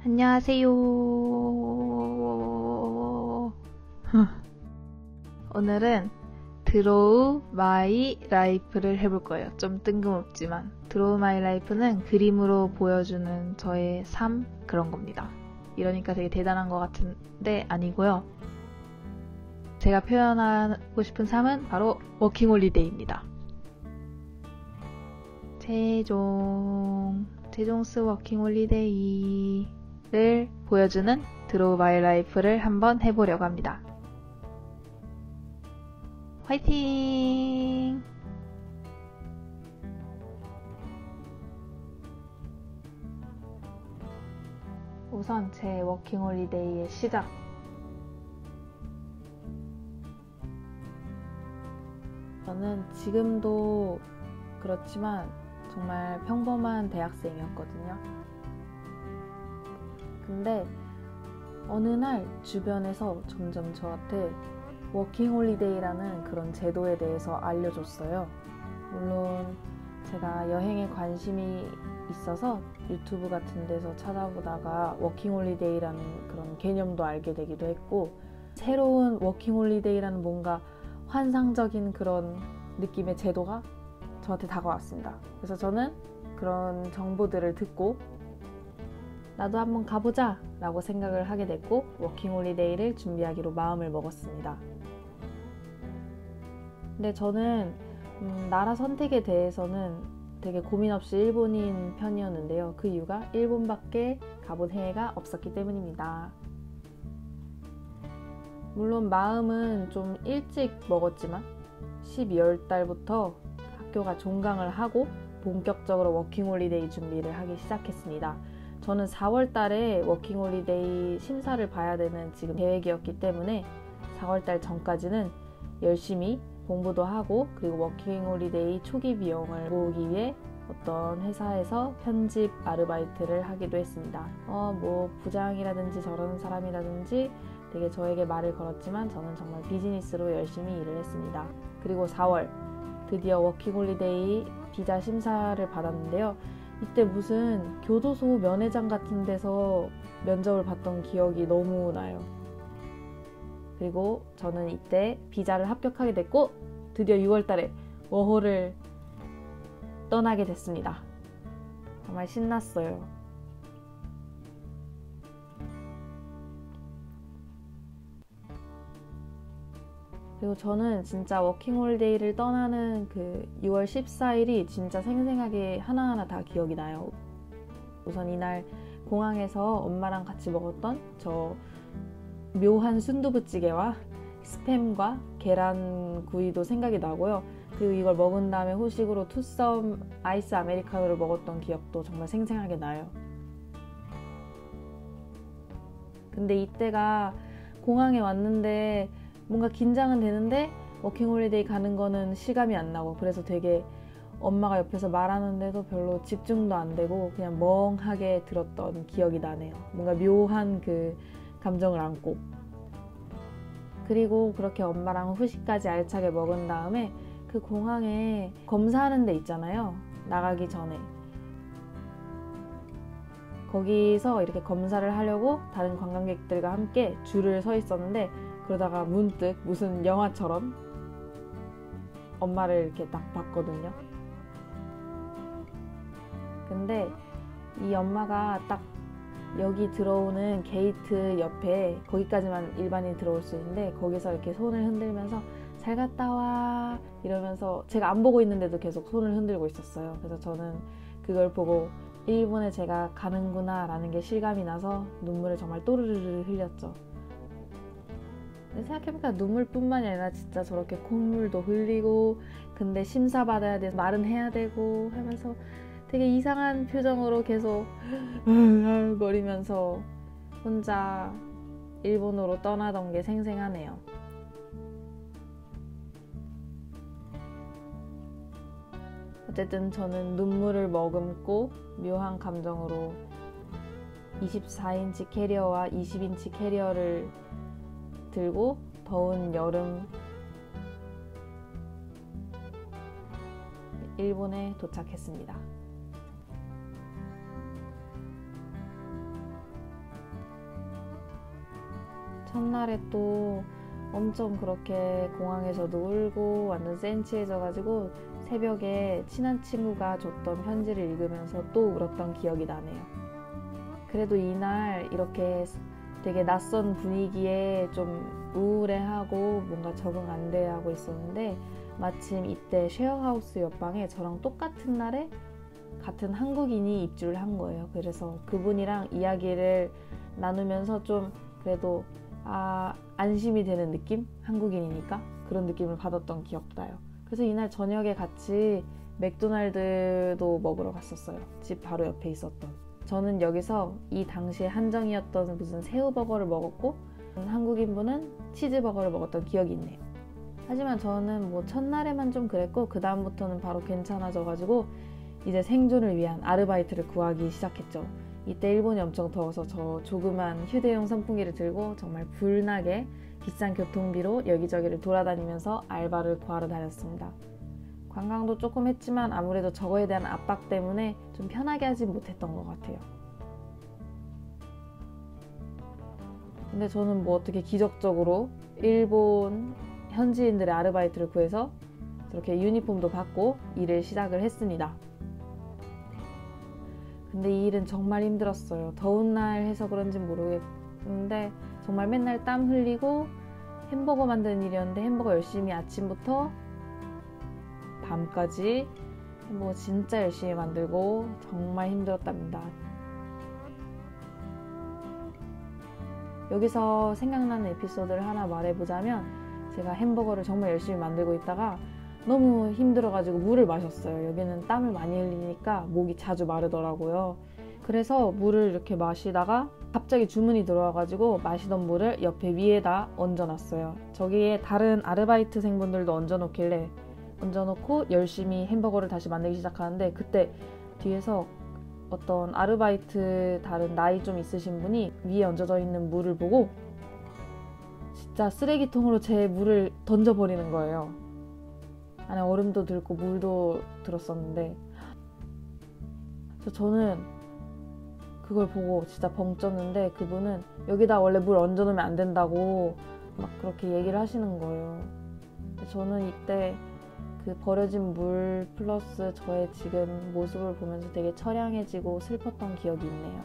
안녕하세요. 오늘은 드로우 마이 라이프를 해볼 거예요. 좀 뜬금없지만 드로우 마이 라이프는 그림으로 보여주는 저의 삶, 그런 겁니다. 이러니까 되게 대단한 것 같은데 아니고요. 제가 표현하고 싶은 삶은 바로 워킹홀리데이입니다. 제종스 워킹홀리데이를 보여주는 드로우 마이 라이프를 한번 해보려고 합니다. 화이팅! 우선 제 워킹홀리데이의 시작. 저는 지금도 그렇지만 정말 평범한 대학생이었거든요. 근데 어느 날 주변에서 점점 저한테 워킹홀리데이라는 그런 제도에 대해서 알려줬어요. 물론 제가 여행에 관심이 있어서 유튜브 같은 데서 찾아보다가 워킹홀리데이라는 그런 개념도 알게 되기도 했고, 새로운 워킹홀리데이라는 뭔가 환상적인 그런 느낌의 제도가 저한테 다가왔습니다. 그래서 저는 그런 정보들을 듣고 나도 한번 가보자 라고 생각을 하게 됐고, 워킹홀리데이를 준비하기로 마음을 먹었습니다. 근데 저는 나라 선택에 대해서는 되게 고민 없이 일본인 편이었는데요. 그 이유가 일본밖에 가본 해외가 없었기 때문입니다. 물론 마음은 좀 일찍 먹었지만 12월 달부터 학교가 종강을 하고 본격적으로 워킹홀리데이 준비를 하기 시작했습니다. 저는 4월 달에 워킹홀리데이 심사를 봐야 되는 지금 계획이었기 때문에 4월 달 전까지는 열심히 공부도 하고, 그리고 워킹홀리데이 초기 비용을 모으기 위해 어떤 회사에서 편집 아르바이트를 하기도 했습니다. 부장이라든지 저런 사람이라든지 되게 저에게 말을 걸었지만 저는 정말 비즈니스로 열심히 일을 했습니다. 그리고 4월 드디어 워킹홀리데이 비자 심사를 받았는데요. 이때 무슨 교도소 면회장 같은 데서 면접을 봤던 기억이 너무 나요. 그리고 저는 이때 비자를 합격하게 됐고 드디어 6월 달에 워홀을 떠나게 됐습니다. 정말 신났어요. 그리고 저는 진짜 워킹홀리데이를 떠나는 그 6월 14일이 진짜 생생하게 하나하나 다 기억이 나요. 우선 이날 공항에서 엄마랑 같이 먹었던 저 묘한 순두부찌개와 스팸과 계란구이도 생각이 나고요. 그리고 이걸 먹은 다음에 후식으로 투썸 아이스 아메리카노를 먹었던 기억도 정말 생생하게 나요. 근데 이때가 공항에 왔는데 뭔가 긴장은 되는데 워킹홀리데이 가는 거는 실감이 안 나고, 그래서 되게 엄마가 옆에서 말하는데도 별로 집중도 안 되고 그냥 멍하게 들었던 기억이 나네요. 뭔가 묘한 그 감정을 안고. 그리고 그렇게 엄마랑 후식까지 알차게 먹은 다음에 그 공항에 검사하는 데 있잖아요. 나가기 전에. 거기서 이렇게 검사를 하려고 다른 관광객들과 함께 줄을 서 있었는데, 그러다가 문득 무슨 영화처럼 엄마를 이렇게 딱 봤거든요. 근데 이 엄마가 딱 여기 들어오는 게이트 옆에, 거기까지만 일반인이 들어올 수 있는데 거기서 이렇게 손을 흔들면서 잘 갔다 와 이러면서, 제가 안 보고 있는데도 계속 손을 흔들고 있었어요. 그래서 저는 그걸 보고 일본에 제가 가는구나 라는 게 실감이 나서 눈물을 정말 또르르르 흘렸죠. 근데 생각해보니까 눈물뿐만이 아니라 진짜 저렇게 콧물도 흘리고, 근데 심사받아야 돼서 말은 해야 되고 하면서 되게 이상한 표정으로 계속 거리면서 혼자 일본으로 떠나던 게 생생하네요. 어쨌든 저는 눈물을 머금고 묘한 감정으로 24인치 캐리어와 20인치 캐리어를 들고 더운 여름 일본에 도착했습니다. 첫날에 또 엄청 그렇게 공항에서도 울고 완전 센치해져가지고 새벽에 친한 친구가 줬던 편지를 읽으면서 또 울었던 기억이 나네요. 그래도 이날 이렇게 되게 낯선 분위기에 좀 우울해하고 뭔가 적응 안 돼 하고 있었는데 마침 이때 쉐어하우스 옆방에 저랑 똑같은 날에 같은 한국인이 입주를 한 거예요. 그래서 그분이랑 이야기를 나누면서 좀 그래도 안심이 되는 느낌? 한국인이니까 그런 느낌을 받았던 기억도 나요. 그래서 이날 저녁에 같이 맥도날드도 먹으러 갔었어요. 집 바로 옆에 있었던. 저는 여기서 이 당시에 한정이었던 무슨 새우버거를 먹었고 한국인분은 치즈버거를 먹었던 기억이 있네요. 하지만 저는 뭐 첫날에만 좀 그랬고 그 다음부터는 바로 괜찮아져가지고 이제 생존을 위한 아르바이트를 구하기 시작했죠. 이때 일본이 엄청 더워서 저 조그만 휴대용 선풍기를 들고 정말 불나게 비싼 교통비로 여기저기를 돌아다니면서 알바를 구하러 다녔습니다. 관광도 조금 했지만 아무래도 저거에 대한 압박 때문에 좀 편하게 하진 못했던 것 같아요. 근데 저는 뭐 어떻게 기적적으로 일본 현지인들의 아르바이트를 구해서 저렇게 유니폼도 받고 일을 시작을 했습니다. 근데 이 일은 정말 힘들었어요. 더운 날 해서 그런진 모르겠는데 정말 맨날 땀 흘리고 햄버거 만드는 일이었는데 햄버거 열심히 아침부터 밤까지 햄버거 진짜 열심히 만들고 정말 힘들었답니다. 여기서 생각나는 에피소드를 하나 말해보자면 제가 햄버거를 정말 열심히 만들고 있다가 너무 힘들어가지고 물을 마셨어요. 여기는 땀을 많이 흘리니까 목이 자주 마르더라고요. 그래서 물을 이렇게 마시다가 갑자기 주문이 들어와가지고 마시던 물을 옆에 위에다 얹어놨어요. 저기에 다른 아르바이트생분들도 얹어놓고 열심히 햄버거를 다시 만들기 시작하는데 그때 뒤에서 어떤 아르바이트 다른 나이 좀 있으신 분이 위에 얹어져 있는 물을 보고 진짜 쓰레기통으로 제 물을 던져버리는 거예요. 안에 얼음도 들고 물도 들었었는데 저는 그걸 보고 진짜 벙 쪘는데 그분은 여기다 원래 물 얹어놓으면 안 된다고 막 그렇게 얘기를 하시는 거예요. 저는 이때 그 버려진 물 플러스 저의 지금 모습을 보면서 되게 처량해지고 슬펐던 기억이 있네요.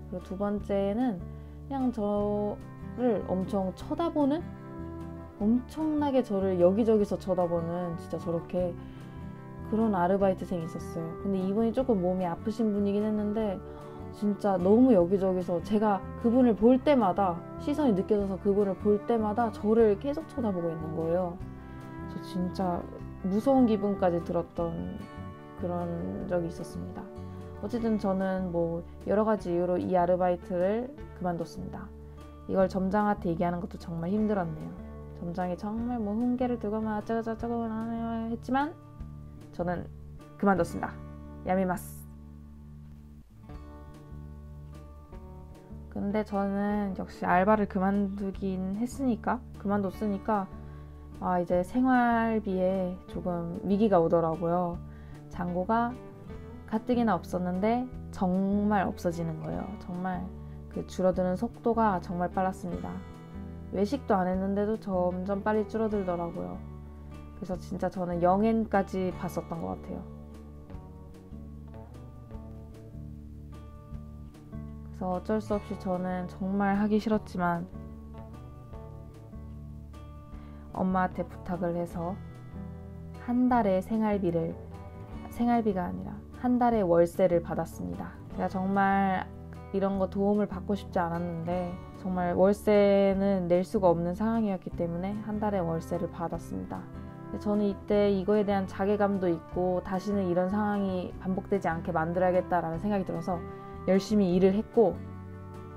그리고 두 번째는 그냥 저를 엄청 쳐다보는 엄청나게 저를 여기저기서 쳐다보는 진짜 저렇게 그런 아르바이트생이 있었어요. 근데 이분이 조금 몸이 아프신 분이긴 했는데 진짜 너무 여기저기서 제가 그분을 볼 때마다 시선이 느껴져서 그분을 볼 때마다 저를 계속 쳐다보고 있는 거예요. 저 진짜 무서운 기분까지 들었던 그런 적이 있었습니다. 어쨌든 저는 뭐 여러 가지 이유로 이 아르바이트를 그만뒀습니다. 이걸 점장한테 얘기하는 것도 정말 힘들었네요. 점장이 정말 뭐 훈계를 들고 막 어쩌고저쩌고 했지만 저는 그만뒀습니다. 야미마스. 근데 저는 역시 알바를 그만뒀으니까 이제 생활비에 조금 위기가 오더라고요. 잔고가 가뜩이나 없었는데 정말 없어지는 거예요. 정말 그 줄어드는 속도가 정말 빨랐습니다. 외식도 안 했는데도 점점 빨리 줄어들더라고요. 그래서 진짜 저는 0엔까지 봤었던 것 같아요. 그래서 어쩔 수 없이 저는 정말 하기 싫었지만 엄마한테 부탁을 해서 한 달의 생활비가 아니라 한 달의 월세를 받았습니다. 제가 정말 이런 거 도움을 받고 싶지 않았는데 정말 월세는 낼 수가 없는 상황이었기 때문에 한 달의 월세를 받았습니다. 저는 이때 이거에 대한 자괴감도 있고 다시는 이런 상황이 반복되지 않게 만들어야겠다라는 생각이 들어서 열심히 일을 했고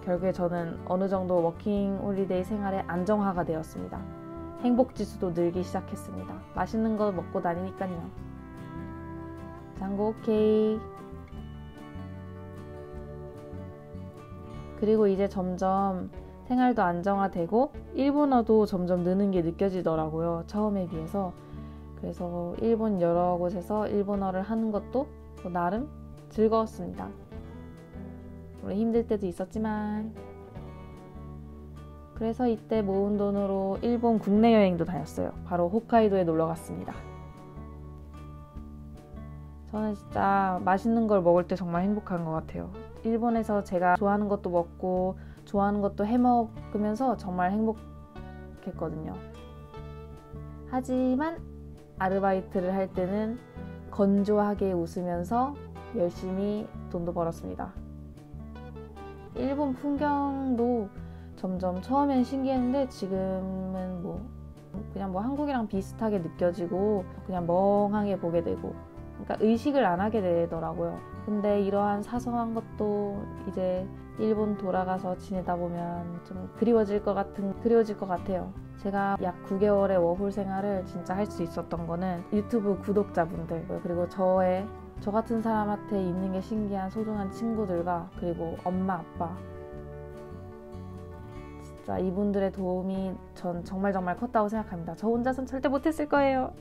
결국에 저는 어느 정도 워킹 홀리데이 생활의 안정화가 되었습니다. 행복지수도 늘기 시작했습니다. 맛있는 거 먹고 다니니까요. 잔고 오케이. 그리고 이제 점점 생활도 안정화되고 일본어도 점점 느는 게 느껴지더라고요. 처음에 비해서. 그래서 일본 여러 곳에서 일본어를 하는 것도 나름 즐거웠습니다. 물론 힘들 때도 있었지만 그래서 이때 모은 돈으로 일본 국내 여행도 다녔어요. 바로 홋카이도에 놀러 갔습니다. 저는 진짜 맛있는 걸 먹을 때 정말 행복한 것 같아요. 일본에서 제가 좋아하는 것도 먹고 좋아하는 것도 해먹으면서 정말 행복했거든요. 하지만 아르바이트를 할 때는 건조하게 웃으면서 열심히 돈도 벌었습니다. 일본 풍경도 점점 처음엔 신기했는데 지금은 그냥 한국이랑 비슷하게 느껴지고 그냥 멍하게 보게 되고, 그러니까 의식을 안 하게 되더라고요. 근데 이러한 사소한 것도 이제 일본 돌아가서 지내다 보면 좀 그리워질 것 같아요. 제가 약 9개월의 워홀 생활을 진짜 할 수 있었던 거는 유튜브 구독자분들, 그리고 저 같은 사람한테 있는 게 신기한 소중한 친구들과 그리고 엄마, 아빠, 진짜 이분들의 도움이 전 정말 컸다고 생각합니다. 저 혼자선 절대 못했을 거예요.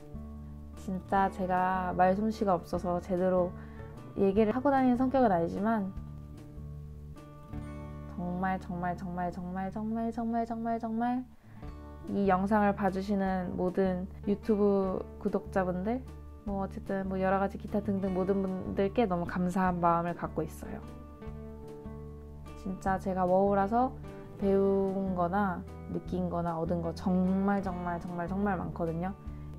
진짜 제가 말솜씨가 없어서 제대로 얘기를 하고 다니는 성격은 아니지만 정말 이 영상을 봐주시는 모든 유튜브 구독자분들, 어쨌든 여러 가지 기타 등등 모든 분들께 너무 감사한 마음을 갖고 있어요. 진짜 제가 워홀아서 배운 거나 느낀 거나 얻은 거 정말 많거든요.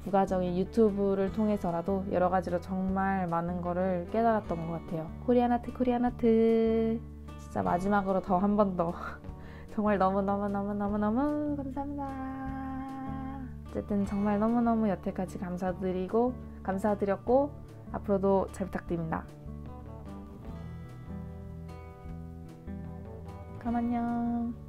부가적인 유튜브를 통해서라도 여러 가지로 정말 많은 거를 깨달았던 것 같아요. 코리아나트 진짜 마지막으로 더 한 번 더 정말 너무 감사합니다. 어쨌든 정말 너무 여태까지 감사드렸고 앞으로도 잘 부탁드립니다. 그럼 안녕.